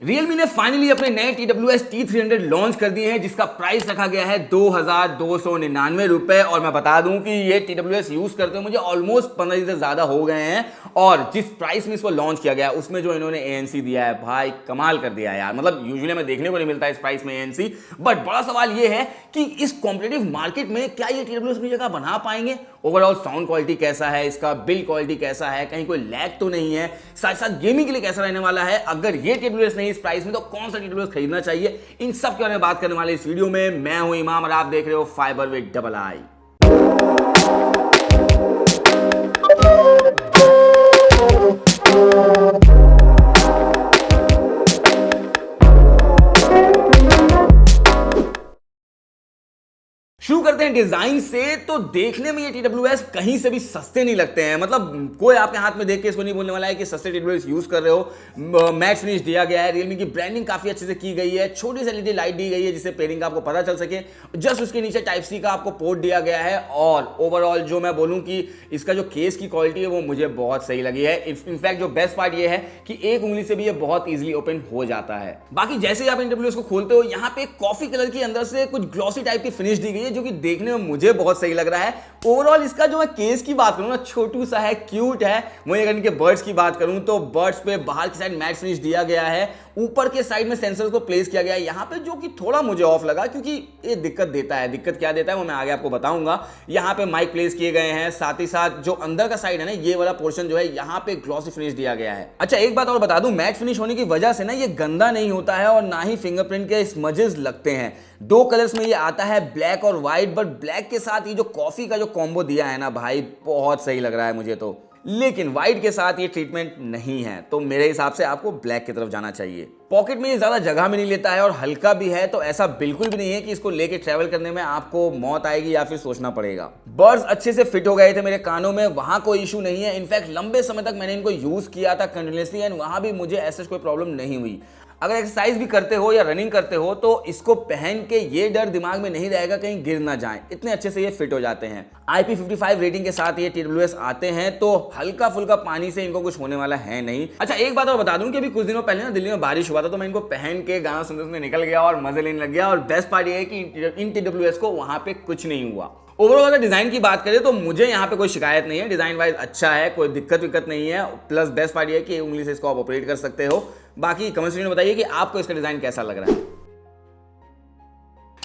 Realme ने finally अपने नए TWS T300 लॉन्च कर दिए हैं, जिसका प्राइस रखा गया है 2299 रुपए। और मैं बता दूं कि ये TWS यूज करते हुए मुझे ऑलमोस्ट 15 दिन से ज्यादा हो गए हैं। और जिस प्राइस में इसको लॉन्च किया गया है उसमें जो इन्होंने ANC दिया है, भाई कमाल कर दिया है यार। मतलब यूजुअली हमें देखने को नहीं मिलता है इस प्राइस में ANC। बट बड़ा सवाल ये है कि इस कॉम्पिटिटिव मार्केट में क्या ये TWS अपनी जगह बना पाएंगे। ओवरऑल साउंड क्वालिटी कैसा है, इसका बिल्ड क्वालिटी कैसा है, कहीं कोई लैग तो नहीं है, साथ साथ गेमिंग के लिए कैसा रहने वाला है। अगर ये TWS नहीं इस प्राइस में तो कौन सा TWS खरीदना चाहिए, इन सब के बारे में बात करने वाले इस वीडियो में। मैं हूं इमाम और आप देख रहे हो फाइबर विद डबल आई। शुरू करते हैं डिजाइन से। तो देखने में ये TWS कहीं से भी सस्ते नहीं लगते हैं। मतलब कोई आपके हाथ में देख के इसको नहीं बोलने वाला है कि सस्ते TWS यूज कर रहे हो। मैट फिनिश दिया गया है, Realme की ब्रांडिंग काफी अच्छे से की गई है, छोटी सी LED लाइट दी गई है जिससे पेयरिंग का आपको पता चल सके। जस्ट उसके नीचे Type-C का आपको पोर्ट दिया गया है। और ओवरऑल जो मैं बोलूं कि इसका जो केस की क्वालिटी है वो मुझे बहुत सही लगी है। इनफैक्ट जो बेस्ट पार्ट ये है कि एक उंगली से भी ये बहुत ईजिली ओपन हो जाता है। बाकी जैसे ही आप इन TWS को खोलते हो, यहाँ पे कॉफी कलर की अंदर से कुछ ग्लॉसी टाइप की फिनिश दी गई है जो कि देखने में मुझे बहुत सही लग रहा है। ओवरऑल इसका जो मैं केस की बात करूं ना, छोटू सा है, क्यूट है। वहीं अगर इनके बर्ड्स की बात करूं तो बर्ड्स पे बाहर की साइड मैट फिनिश दिया गया है, ऊपर के साइड में सेंसर्स को प्लेस किया गया है यहाँ पे, जो कि थोड़ा मुझे ऑफ लगा क्योंकि ये दिक्कत देता है। दिक्कत क्या देता है वो मैं आगे आपको बताऊंगा। यहाँ पे माइक प्लेस किए गए हैं, साथ ही साथ जो अंदर का साइड है ना, ये वाला पोर्शन जो है यहाँ पे ग्लॉसी फिनिश दिया गया है। अच्छा एक बात और बता दूं, मैट फिनिश होने की वजह से ना ये गंदा नहीं होता है और ना ही फिंगरप्रिंट के स्मजेस लगते हैं। दो कलर्स में ये आता है, ब्लैक और व्हाइट। बट ब्लैक के साथ ये जो कॉफी का जो कॉम्बो दिया है ना भाई, बहुत सही लग रहा है मुझे तो। लेकिन व्हाइट के साथ ये ट्रीटमेंट नहीं है, तो मेरे हिसाब से आपको ब्लैक की तरफ जाना चाहिए। पॉकेट में ये ज्यादा जगह में नहीं लेता है और हल्का भी है, तो ऐसा बिल्कुल भी नहीं है कि इसको लेके ट्रैवल करने में आपको मौत आएगी या फिर सोचना पड़ेगा। बर्ड्स अच्छे से फिट हो गए थे मेरे कानों में, वहां कोई इशू नहीं है। इनफैक्ट लंबे समय तक मैंने इनको यूज किया था कंटिन्यूअसली एंड वहां भी मुझे ऐसा कोई प्रॉब्लम नहीं हुई। अगर एक्सरसाइज भी करते हो या रनिंग करते हो तो इसको पहन के ये डर दिमाग में नहीं रहेगा कहीं गिर ना जाए, इतने अच्छे से ये फिट हो जाते हैं। IP55 रेटिंग के साथ ये TWS आते हैं, तो हल्का फुल्का पानी से इनको कुछ होने वाला है नहीं। अच्छा एक बात और बता दूं कि अभी कुछ दिनों पहले ना दिल्ली में बारिश हुआ था, तो मैं इनको पहन के गाना सुनते सुनते निकल गया और मजे लेने लग गया। और बेस्ट पार्ट ये है कि इन TWS को वहां पे कुछ नहीं हुआ। ओवरऑल अगर डिजाइन की बात करें तो मुझे यहाँ पे कोई शिकायत नहीं है, डिजाइन वाइज अच्छा है, कोई दिक्कत विक्कत नहीं है। प्लस बेस्ट पार्ट ये है कि उंगली से इसको आप ऑपरेट कर सकते हो। बाकी कमेंट सेक्शन में बताइए कि आपको इसका डिजाइन कैसा लग रहा है।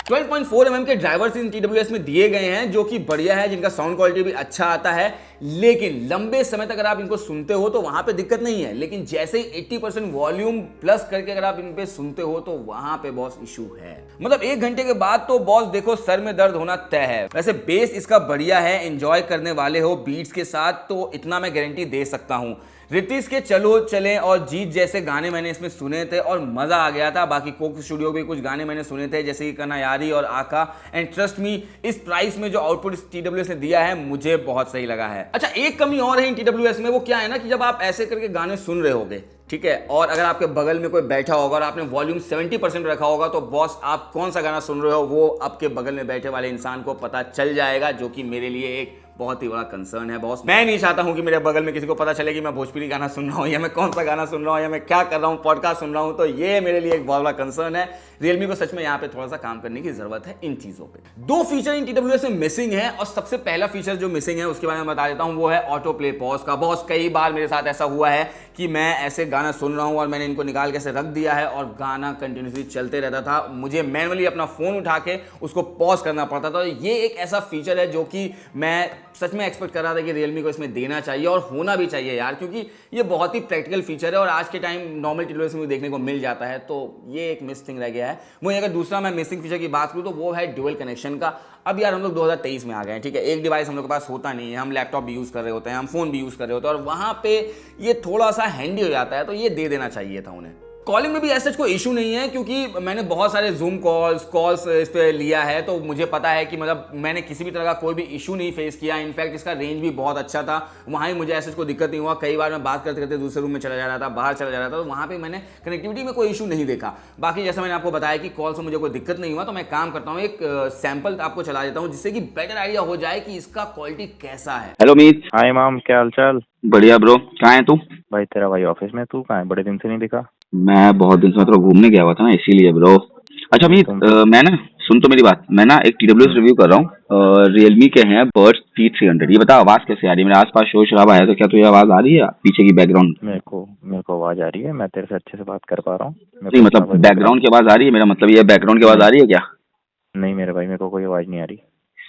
12.4 mm के ड्राइवर्स इन TWS में दिए गए हैं, जो कि बढ़िया है, जिनका साउंड क्वालिटी भी अच्छा आता है। लेकिन लंबे समय तक अगर आप इनको सुनते हो तो वहां पे दिक्कत नहीं है, लेकिन जैसे ही 80% वॉल्यूम प्लस करके अगर आप इन पे सुनते हो तो वहां पे बॉस इशू है। मतलब 1 घंटे के बाद तो बॉस देखो सर में दर्द होना तय है। वैसे बेस इसका बढ़िया है, एंजॉय करने वाले हो बीट्स के साथ तो इतना मैं गारंटी दे सकता हूं। रितिश के चलो चलें और जीत जैसे गाने मैंने इसमें सुने थे और मजा आ गया था। बाकी कोक स्टूडियो भी कुछ गाने मैंने सुने थे, जैसे कि कना यारी और आका। एंड ट्रस्ट मी, इस प्राइस में जो आउटपुट इस TWS ने दिया है मुझे बहुत सही लगा है। अच्छा एक कमी और है इन TWS में, वो क्या है ना कि जब आप ऐसे करके गाने सुन रहे होगे, ठीक है, और अगर आपके बगल में कोई बैठा होगा और आपने वॉल्यूम 70% रखा होगा, तो बॉस आप कौन सा गाना सुन रहे हो वो आपके बगल में बैठे वाले इंसान को पता चल जाएगा, जो कि मेरे लिए एक बहुत ही बड़ा कंसर्न है बॉस। मैं नहीं चाहता हूं कि मेरे बगल में किसी को पता चले कि मैं भोजपुरी गाना सुन रहा हूं या मैं कौन सा गाना सुन रहा हूं या मैं क्या कर रहा हूं, पॉडकास्ट सुन रहा हूं। तो ये मेरे लिए एक बहुत बड़ा कंसर्न है। Realme को सच में यहाँ पे थोड़ा सा काम करने की जरूरत है इन चीजों पे। 2 फीचर इन TWS में मिसिंग है और सबसे पहला फीचर जो मिसिंग है उसके बारे में बता देता हूं, वो है ऑटो प्ले पॉज का। बॉस कई बार मेरे साथ ऐसा हुआ है कि मैं ऐसे गाना सुन रहा हूं और मैंने इनको निकाल के ऐसे रख दिया है और गाना कंटिन्यूसली चलते रहता था, मुझे मैनुअली अपना फोन उठा के उसको पॉज करना पड़ता था। ये एक ऐसा फीचर है जो कि मैं सच में एक्सपेक्ट कर रहा था कि Realme को इसमें देना चाहिए और होना भी चाहिए यार, क्योंकि ये बहुत ही प्रैक्टिकल फीचर है और आज के टाइम नॉर्मल TWS में देखने को मिल जाता है। तो ये एक मिस थिंग रह गया है। वहीं अगर दूसरा मैं मिसिंग फीचर की बात करूं तो वो है ड्यूअल कनेक्शन का। अब यार हम लोग 2023 में आ गए हैं, ठीक है, एक डिवाइस हम लोग के पास होता नहीं है, हम लैपटॉप भी यूज कर रहे होते हैं, हम फोन भी यूज कर रहे होते हैं और वहां पे ये थोड़ा सा हैंडी हो जाता है, तो ये दे देना चाहिए था उन्हें। कॉलिंग में भी ऐसा कोई इशू नहीं है, क्योंकि मैंने बहुत सारे जूम कॉल्स इस पे लिया है, तो मुझे पता है कि मतलब मैंने किसी भी तरह का कोई भी इशू नहीं फेस किया। इनफैक्ट इसका रेंज भी बहुत अच्छा था, वहाँ ही मुझे ऐसा कोई दिक्कत नहीं हुआ। कई बार मैं बात करते करते दूसरे रूम में चला जा रहा था, बाहर चला जा रहा था, तो वहाँ पे मैंने कनेक्टिविटी में कोई इशू नहीं देखा। बाकी जैसा मैंने आपको बताया कि कॉल से मुझे कोई दिक्कत नहीं हुआ, तो मैं काम करता हूँ, एक सैंपल आपको चला देता हूँ जिससे कि बेटर आइडिया हो जाए कि इसका क्वालिटी कैसा है। हेलो मीत। हाय माम, क्या हाल चाल। बढ़िया ब्रो, कहाँ है तू? भाई तेरा भाई ऑफिस में, तू कहाँ है? बड़े दिन से नहीं दिखा। मैं बहुत दिन से मतलब घूमने गया हुआ था ना, इसीलिए ब्रो। अच्छा नहीं अमित, तुम। मैं ना, सुन तो मेरी बात, मैं ना एक TWS हम्म, रिव्यू कर रहा हूँ। रियलमी के हैं बर्ड्स T300। ये बता आवाज कैसे आ रही है? मेरे आसपास शोर शराबा है तो क्या तुझे आवाज आ रही है पीछे की बैकग्राउंड? मेरे को आवाज आ रही है, मैं तेरे से अच्छे से बात कर पा रहा हूँ। मेरे नहीं को उसमें मतलब कोई बैकग्राउंड। बैकग्राउंड की आवाज आ रही है, मेरा मतलब ये बैकग्राउंड की आवाज नहीं, आ रही है क्या? नहीं मेरे भाई, मेरे को कोई आवाज नहीं आ रही।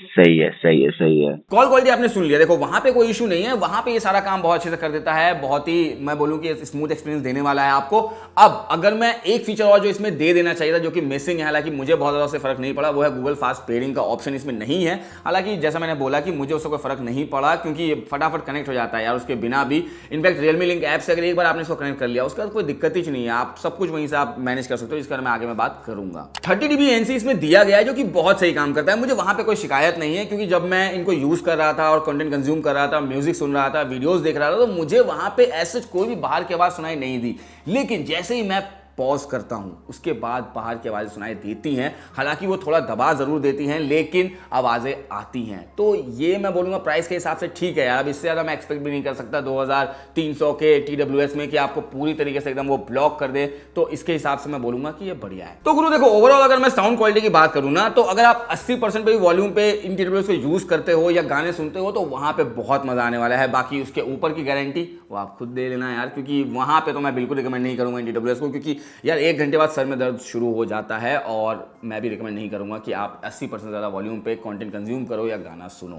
सही है, सही है, सही है। कॉल क्वालिटी आपने सुन लिया, देखो वहां पे कोई इशू नहीं है, वहां पे ये सारा काम बहुत अच्छे से कर देता है, बहुत ही मैं बोलूं कि स्मूथ एक्सपीरियंस देने वाला है आपको। अब अगर मैं एक फीचर और जो इसमें दे देना चाहिए था जो कि मिसिंग है, हालांकि मुझे बहुत ज्यादा उससे फर्क नहीं पड़ा, वो है गूगल फास्ट पेयरिंग का ऑप्शन इसमें नहीं है। हालांकि जैसा मैंने बोला कि मुझे उससे कोई फर्क नहीं पड़ा क्योंकि ये फटाफट कनेक्ट हो जाता है यार उसके बिना भी। इनफैक्ट रियलमी लिंक ऐप से अगर एक बार आपने इसको कनेक्ट कर लिया उसके बाद कोई दिक्कत ही नहीं है, आप सब कुछ वहीं से आप मैनेज कर सकते हो। इसके बारे में आगे मैं बात करूंगा। 30 dB एनसी इसमें दिया गया है जो कि बहुत सही काम करता है, मुझे वहां पे कोई शिकायत नहीं है क्योंकि जब मैं इनको यूज कर रहा था और कंटेंट कंज्यूम कर रहा था, म्यूजिक सुन रहा था, वीडियोस देख रहा था, तो मुझे वहां पे ऐसे कोई भी बाहर की आवाज सुनाई नहीं दी। लेकिन जैसे ही मैं पॉज करता हूं उसके बाद बाहर की आवाजें सुनाई देती हैं, हालांकि वो थोड़ा दबा जरूर देती हैं लेकिन आवाजें आती हैं। तो ये मैं बोलूंगा प्राइस के हिसाब से ठीक है यार। अब इससे ज्यादा मैं एक्सपेक्ट भी नहीं कर सकता 2300 के TWS में कि आपको पूरी तरीके से एकदम वो ब्लॉक कर दे। तो इसके हिसाब से मैं बोलूंगा कि ये बढ़िया है। तो गुरु देखो, ओवरऑल अगर मैं साउंड क्वालिटी की बात करूं ना, तो अगर आप 80% पे भी वॉल्यूम पे इन TWS को यूज करते हो या गाने सुनते हो तो वहां पे बहुत मजा आने वाला है। बाकी उसके ऊपर की गारंटी वो आप खुद दे लेना यार, क्योंकि वहां पे तो मैं बिल्कुल रिकमेंड नहीं करूंगा इन TWS को, क्योंकि यार 1 घंटे बाद सर में दर्द शुरू हो जाता है और मैं भी रिकमेंड नहीं करूंगा कि आप 80% ज़्यादा वॉल्यूम पे कंटेंट कंज्यूम करो या गाना सुनो।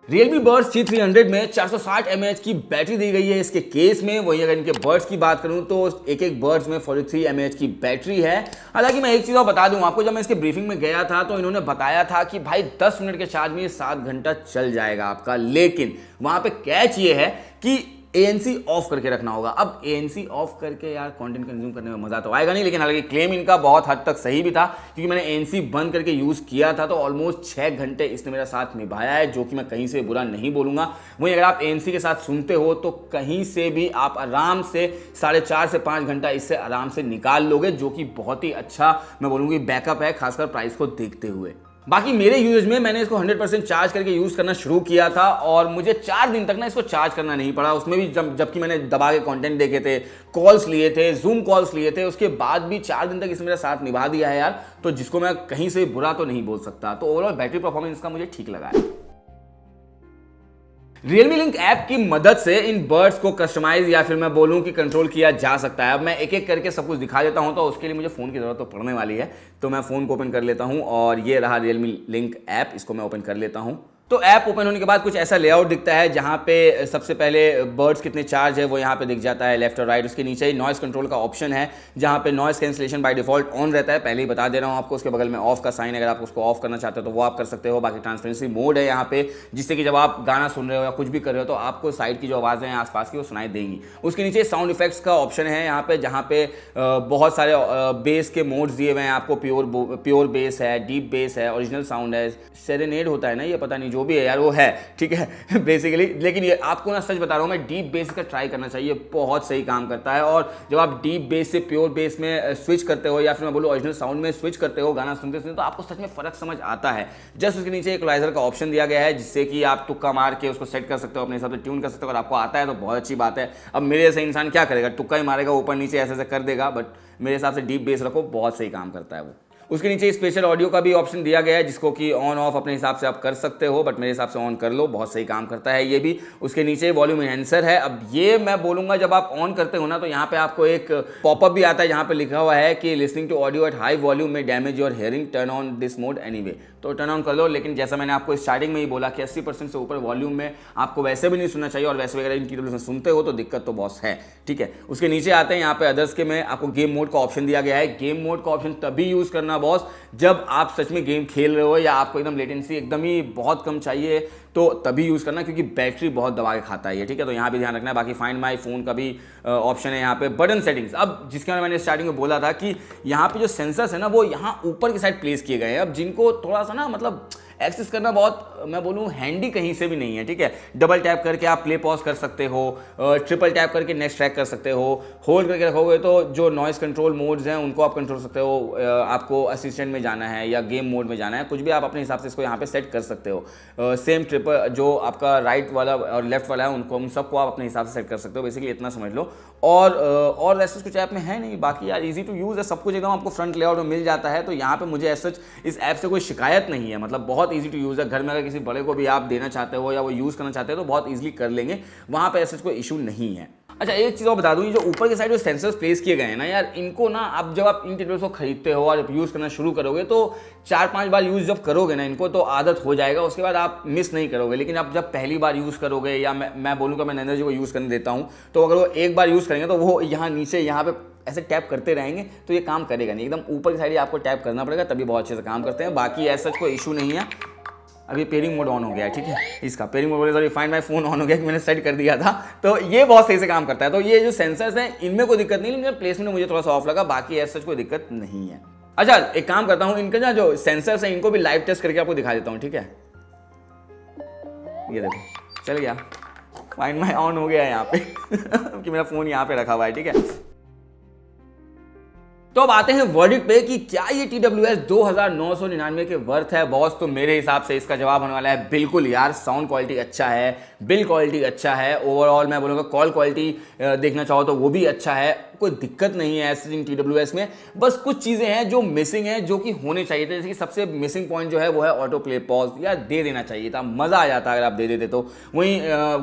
Realme Buds T300 में 460 mAh की बैटरी दी गई है इसके केस में। वहीं अगर इनके बर्ड्स की बात करूं तो एक एक बर्ड्स में 43 mAh की बैटरी है। हालांकि मैं एक चीज़ और बता दूं आपको, जब मैं इसके ब्रीफिंग में गया था तो इन्होंने बताया था कि भाई 10 मिनट के चार्ज में ये 7 घंटा चल जाएगा आपका। लेकिन वहां पे कैच ये है कि ANC ऑफ करके रखना होगा। अब ANC ऑफ करके यार कंटेंट कंज्यूम करने में मजा तो आएगा नहीं, लेकिन हालांकि क्लेम इनका बहुत हद तक सही भी था क्योंकि मैंने ANC बंद करके यूज किया था तो ऑलमोस्ट 6 घंटे इसने मेरा साथ निभाया है, जो कि मैं कहीं से बुरा नहीं बोलूंगा। वहीं अगर आप ANC के साथ सुनते हो तो कहीं से भी आप आराम से 4.5 से 5 घंटा इससे आराम से निकाल लोगे, जो कि बहुत ही अच्छा मैं बोलूंगी बैकअप है, खासकर प्राइस को देखते हुए। बाकी मेरे यूज में मैंने इसको 100% चार्ज करके यूज करना शुरू किया था और मुझे 4 दिन तक ना इसको चार्ज करना नहीं पड़ा। उसमें भी जबकि मैंने दबा के कंटेंट देखे थे, कॉल्स लिए थे, जूम कॉल्स लिए थे, उसके बाद भी 4 दिन तक इसने मेरा साथ निभा दिया है यार, तो जिसको मैं कहीं से बुरा तो नहीं बोल सकता। तो ओवरऑल बैटरी परफॉर्मेंस का मुझे ठीक लगा है। रियलमी लिंक ऐप की मदद से इन बर्ड्स को कस्टमाइज या फिर मैं बोलूं कि कंट्रोल किया जा सकता है। अब मैं एक एक करके सब कुछ दिखा देता हूं, तो उसके लिए मुझे फोन की जरूरत तो पड़ने वाली है, तो मैं फोन को ओपन कर लेता हूं और ये रहा रियलमी लिंक ऐप, इसको मैं ओपन कर लेता हूं। तो ऐप ओपन होने के बाद कुछ ऐसा लेआउट दिखता है जहां पे सबसे पहले बर्ड्स कितने चार्ज है वो यहां पे दिख जाता है लेफ्ट और राइट। उसके नीचे ही नॉइस कंट्रोल का ऑप्शन है जहां पे noise cancellation by default on रहता है, पहले ही बता दे रहा हूं आपको। उसके बगल में ऑफ का साइन, अगर आप उसको ऑफ करना चाहते हो तो वो आप कर सकते हो। बाकी ट्रांसपेरेंसी मोड है यहाँ पे, जिससे कि जब आप गाना सुन रहे हो या कुछ भी कर रहे हो तो आपको साइड की जो आवाज़ें हैं आसपास की वो सुनाई देंगी। उसके नीचे साउंड इफेक्ट्स का ऑप्शन है यहाँ पे, जहाँ पे बहुत सारे बेस के मोड्स दिए हुए हैं आपको। प्योर बेस है, डीप बेस है, ओरिजिनल साउंड है, सेरेनेड होता है ना, ये पता नहीं जो भी है यार वो है, ठीक है बेसिकली। लेकिन ये आपको ना सच बता रहा हूँ मैं, डीप बेस का ट्राई करना चाहिए, बहुत सही काम करता है। और जब आप डीप बेस से प्योर बेस में स्विच करते हो या फिर मैं बोलूँ ओरिजिनल साउंड में स्विच करते हो गाना सुनते सुनते, तो आपको सच में फर्क समझ आता है। जस्ट उसके नीचे इक्वलाइजर का ऑप्शन दिया गया है जिससे कि आप तुक्का मार के उसको सेट कर सकते हो, अपने हिसाब से ट्यून कर सकते हो। अगर आपको आता है तो बहुत अच्छी बात है। अब मेरे जैसे इंसान क्या करेगा, तुक्का ही मारेगा, ऊपर नीचे ऐसे ऐसे कर देगा, बट मेरे हिसाब से डीप बेस रखो, बहुत सही काम करता है वो। उसके नीचे स्पेशल ऑडियो का भी ऑप्शन दिया गया है जिसको कि ऑन ऑफ अपने हिसाब से आप कर सकते हो, बट मेरे हिसाब से ऑन कर लो, बहुत सही काम करता है ये भी। उसके नीचे वॉल्यूम एनहेंसर है। अब ये मैं बोलूंगा जब आप ऑन करते हो ना तो यहाँ पे आपको एक पॉपअप भी आता है जहाँ पे लिखा हुआ है कि listening to audio at high volume में damage your hearing, turn on this mode anyway, तो टर्न ऑन कर लो। लेकिन जैसा मैंने आपको स्टार्टिंग में ही बोला कि 80% से ऊपर वॉल्यूम में आपको वैसे भी नहीं सुनना चाहिए, और वैसे वगैरह इन TWS में सुनते हो तो दिक्कत तो बॉस है, ठीक है। उसके नीचे आते हैं यहाँ पे अदर्स के में आपको गेम मोड का ऑप्शन दिया गया है। गेम मोड का ऑप्शन तभी यूज करना बॉस जब आप सच में गेम खेल रहे हो या आपको एकदम लेटेंसी एकदम ही बहुत कम चाहिए, तो तभी यूज करना, क्योंकि बैटरी बहुत दबा के खाता है ये, ठीक है। तो यहाँ भी ध्यान रखना है। बाकी फाइंड माई फोन का भी ऑप्शन है यहाँ पे। बटन सेटिंग्स, अब जिसके मैंने स्टार्टिंग में बोला था कि यहाँ पे जो सेंसर्स है ना वो यहाँ ऊपर की साइड प्लेस किए गए हैं। अब जिनको थोड़ा सा ना मतलब एक्सेस करना बहुत मैं बोलूँ हैंडी कहीं से भी नहीं है, ठीक है। डबल टैप करके आप प्ले पॉज कर सकते हो, ट्रिपल टैप करके नेक्स्ट ट्रैक कर सकते हो, होल्ड करके रखोगे तो जो नॉइस कंट्रोल मोड्स हैं उनको आप कंट्रोल सकते हो, आपको असिस्टेंट में जाना है या गेम मोड में जाना है, कुछ भी आप अपने हिसाब से इसको यहाँ पे सेट कर सकते हो। सेम ट्रिपल जो आपका राइट वाला और लेफ्ट वाला है उनको उन सबको आप अपने हिसाब से सेट कर सकते हो, बेसिकली इतना समझ लो। और ऐसा कुछ ऐप में है नहीं, बाकी यार इजी टू यूज़ है, सब कुछ एकदम आपको फ्रंट लेआउट में मिल जाता है। तो यहाँ पे मुझे ऐसा इस ऐप से कोई शिकायत नहीं है, मतलब बहुत इजी टू यूज़ है। घर में अगर किसी बड़े को भी आप देना चाहते हो या वो यूज़ करना चाहते हो तो बहुत ईजिली कर लेंगे, वहाँ पे ऐसा कोई इशू नहीं है। अच्छा, एक चीज़ और बता दूँ, ये जो ऊपर के साइड जो सेंसर्स प्लेस किए गए हैं ना यार, इनको ना अब जब आप इन टेबल्स को खरीदते हो और यूज़ करना शुरू करोगे तो 4-5 बार यूज़ जब करोगे ना इनको तो आदत हो जाएगा, उसके बाद आप मिस नहीं करोगे। लेकिन आप जब पहली बार यूज़ करोगे, या मैं बोलूँगा मैं नरेंद्र जी को यूज़ करने देता हूँ, तो अगर वो एक बार यूज़ करेंगे तो वो यहाँ नीचे यहाँ पे ऐसे टैप करते रहेंगे तो ये काम करेगा नहीं। एकदम ऊपर की साइड आपको टैप करना पड़ेगा, तभी बहुत अच्छे से काम करते हैं। बाकी ऐसा कोई इशू नहीं है। अभी पेयरिंग मोड ऑन हो गया है, ठीक है, इसका pairing mode sorry find my phone on हो गया कि मैंने सेट कर दिया था, तो ये बहुत सही से काम करता है। तो ये जो सेंसर्स हैं इनमें कोई दिक्कत नहीं, लेकिन प्लेसमेंट में मुझे थोड़ा सा ऑफ लगा, बाकी ऐसा कोई दिक्कत नहीं है। अच्छा, एक काम करता हूँ, इनका ना जो सेंसर्स हैं इनको भी लाइव टेस्ट करके आपको दिखा देता हूँ, ठीक है। ये देखो चल गया, फाइंड माय ऑन हो गया है यहाँ पे कि मेरा फोन यहाँ पे रखा हुआ है, ठीक है। तो अब आते हैं वर्डिक्ट पे कि क्या ये TWS 2999 के वर्थ है बॉस। तो मेरे हिसाब से इसका जवाब होने वाला है बिल्कुल यार। साउंड क्वालिटी अच्छा है, बिल्ड क्वालिटी अच्छा है, ओवरऑल मैं बोलूँगा कॉल क्वालिटी देखना चाहो तो वो भी अच्छा है, कोई दिक्कत नहीं है ऐसे इन TWS में। बस कुछ चीज़ें हैं जो मिसिंग हैं, जो कि होने चाहिए थे। जैसे कि सबसे मिसिंग पॉइंट जो है वो है ऑटो प्ले पॉज, यार दे देना चाहिए था, मज़ा आ जाता अगर आप दे देते तो। वहीं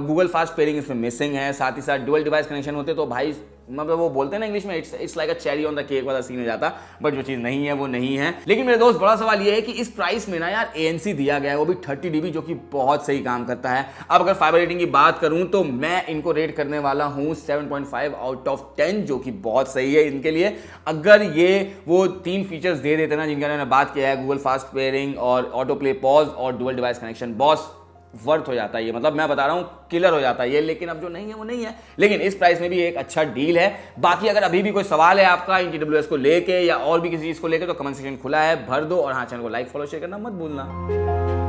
गूगल फास्ट पेयरिंग इसमें मिसिंग है, साथ ही साथ डुअल डिवाइस कनेक्शन होते तो भाई मतलब वो बोलते हैं ना इंग्लिश में it's like a cherry on the cake वाला सीन हो जाता, बट जो चीज़ नहीं है वो नहीं है। लेकिन मेरे दोस्त बड़ा सवाल ये है कि इस प्राइस में ना यार ANC दिया गया है, वो भी 30 dB, जो कि बहुत सही काम करता है। अब अगर फाइबर रेटिंग की बात करूं तो मैं इनको रेट करने वाला हूं 7.5 आउट ऑफ 10, जो कि बहुत सही है इनके लिए। अगर ये वो 3 फीचर्स दे देते ना जिनका मैंने बात किया है, गूगल फास्ट पेयरिंग और ऑटो प्ले पॉज और dual device connection, boss worth हो जाता है ये, मतलब मैं बता रहा हूँ किलर हो जाता है ये। लेकिन अब जो नहीं है वो नहीं है, लेकिन इस प्राइस में भी एक अच्छा डील है। बाकी अगर अभी भी कोई सवाल है आपका इन TWS को लेके या और भी किसी चीज़ को लेके तो कमेंट सेक्शन खुला है, भर दो। और हाँ, चैनल को लाइक फॉलो शेयर करना मत भूलना।